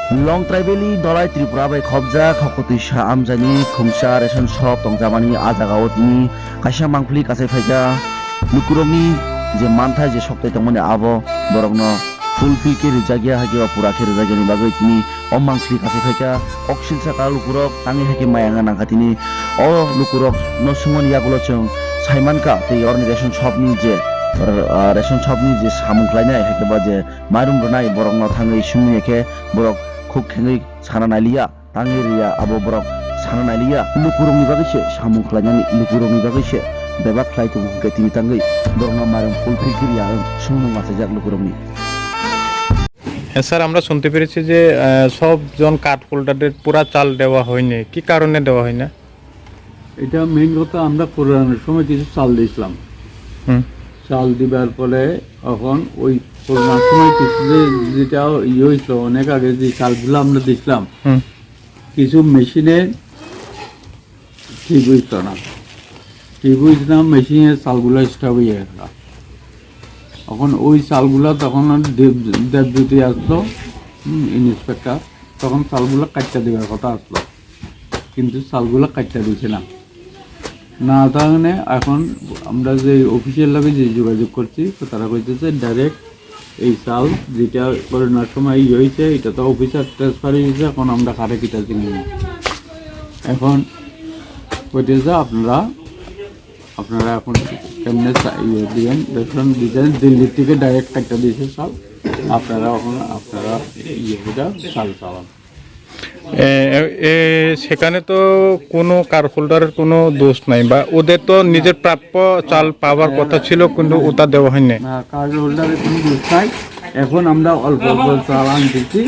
लं ट्राइबेलि दलाइ Tripura bai khobjak Haku twisa amjani khungsa retion shop tongjamani a jagao tini kaisa mangpili kasai phaika lukurogni je manthai je soktai tongmani abo borokno fulfill ke rijagya hake ba pura ke rijagya ni bagai tini o mangpili kasai phaika oksil saka lukurog tangi hake mayanga nangka tini o lukurog no sumoni yagulo chung saimanka tei orni retion shop ni je retion shop ni je samung khlainai hake ba je Mairum ronai borokno thangai sumni ke borok khuk khengai sana naliya tangi riya abo borok sana naliya lukurog ni bagai se samung khlainani lukurog ni bagai se bebak khlai tu ke tini tangai borokno Mairum fulfill kriya swngmung achaijak lukurog ni। হ্যাঁ sir, আমরা শুনতে পেরেছি যে সবজন card হোল্ডারদের পুরা চাল দেওয়া হয়নি, কি কারণে দেওয়া হয় না? এটা মেইন কথা, আমরা পুরানোর সময় কিছু চাল দিয়েছিলাম। চাল দিবার পরে এখন ওই পুরানোর সময় কিছু যেটা হয়েছিল অনেক আগে যে চালগুলো আমরা দিয়েছিলাম কিছু মেশিনে ঠিক হইত না, মেশিনে চালগুলো স্টপ হয়ে গেল। এখন ওই চালগুলো তখন দেবজ্যোতি আসলো ইন্সপেক্টর, তখন চালগুলো কাটটা দেওয়ার কথা আসলো, কিন্তু চালগুলো কাটটা দিচ্ছে না কারণে এখন আমরা যে অফিসের লগে যে যোগাযোগ করছি তো তারা কইতেছে ডাইরেক্ট এই চাল যেটা করোনার সময় হয়েছে এটা তো অফিসার ট্রান্সফার হয়েছে, এখন আমরা কারে কিটা চিনি না। এখন কইতেছে আপনারা এখন কেমনে দিবেন, রেশন দিতেন দিল্লি থেকে ডাইরেক্ট কাটটা দিয়েছে চাল, আপনারা চাল চালান। সেখানে তো কোনো কার্ড হোল্ডারের কোনো দোষ নাই, বা ওদের তো নিজের প্রাপ্য চাল পাওয়ার কথা ছিল কিন্তু ওটা দেওয়া হয়নি। কার্ড হোল্ডারের কোনো দোষ নাই। এখন আমরা অল্প অল্প চাল আনতেছি,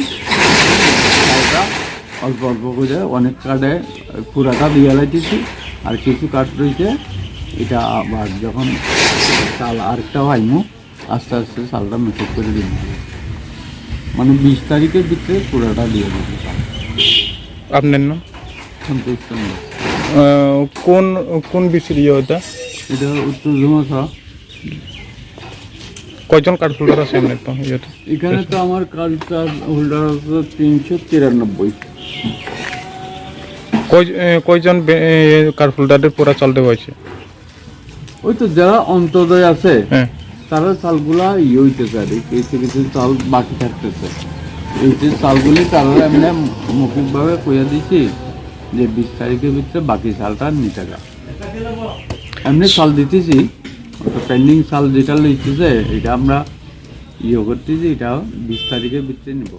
অল্প অল্প করে অনেক কার্ডে পুরাটা দিয়ে লাইতেছি, আর কিছু কার্ড রয়েছে এটা আবার যখন চাল আরেকটাও আইমু আস্তে আস্তে চালটা মেসেজ করে দিন, মানে 20 তারিখের ভিতরে পুরাটা দিয়ে দেবো। আপনার নাম? সন্তোষ। কোন বিষয় ওটা? এটা উত্তর জমাশা। কয়জন কার্ড হোল্ডার আছে আপনার? তো এখানে তো আমার কার্ড হোল্ডার আছে 393। কয়জন কার্ড হোল্ডারের পুরা চাল দেওয়া হয়েছে? ওই তো যারা অন্তর্দয় আছে তারা চালগুলা হইতেছে, আর কিছু কিছু চাল বাকি থাকতেছে। এই যে চালগুলি তারা এমনি মৌখিকভাবে কইয়া দিচ্ছি যে 20 তারিখের ভিতরে বাকি চালটা নিতে গা, এমনি চাল দিতেছি। পেন্ডিং চাল যেটা লইতেছে এটা আমরা করতেছি, এটা 20 তারিখের ভিতরে নিব।